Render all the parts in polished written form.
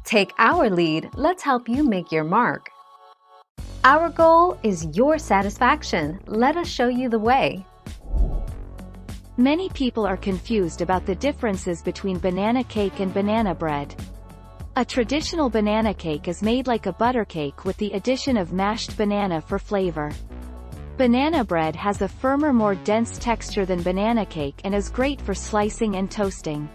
Take our lead, let's help you make your mark. Our goal is your satisfaction. Let us show you the way. Many people are confused about the differences between banana cake and banana bread. A traditional banana cake is made like a butter cake with the addition of mashed banana for flavor. Banana bread has a firmer, more dense texture than banana cake and is great for slicing and toasting.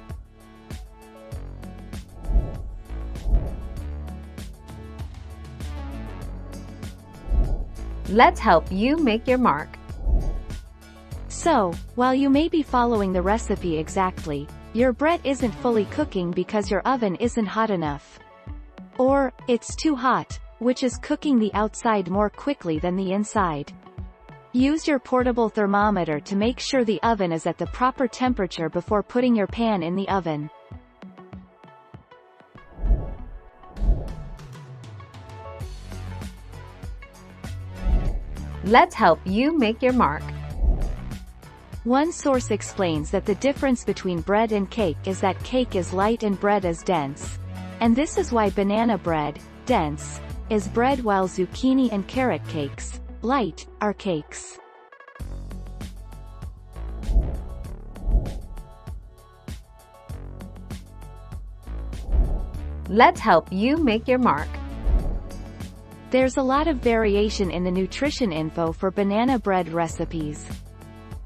Let's help you make your mark. So, while you may be following the recipe exactly, your bread isn't fully cooking because your oven isn't hot enough. Or, it's too hot, which is cooking the outside more quickly than the inside. Use your portable thermometer to make sure the oven is at the proper temperature before putting your pan in the oven. Let's help you make your mark. One source explains that the difference between bread and cake is that cake is light and bread is dense. And this is why banana bread, dense, is bread while zucchini and carrot cakes, light, are cakes. Let's help you make your mark. There's a lot of variation in the nutrition info for banana bread recipes.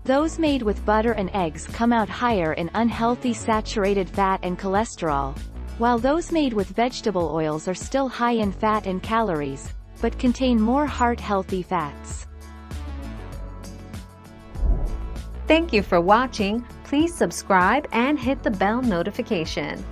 Those made with butter and eggs come out higher in unhealthy saturated fat and cholesterol, while those made with vegetable oils are still high in fat and calories, but contain more heart-healthy fats. Thank you for watching. Please subscribe and hit the bell notification.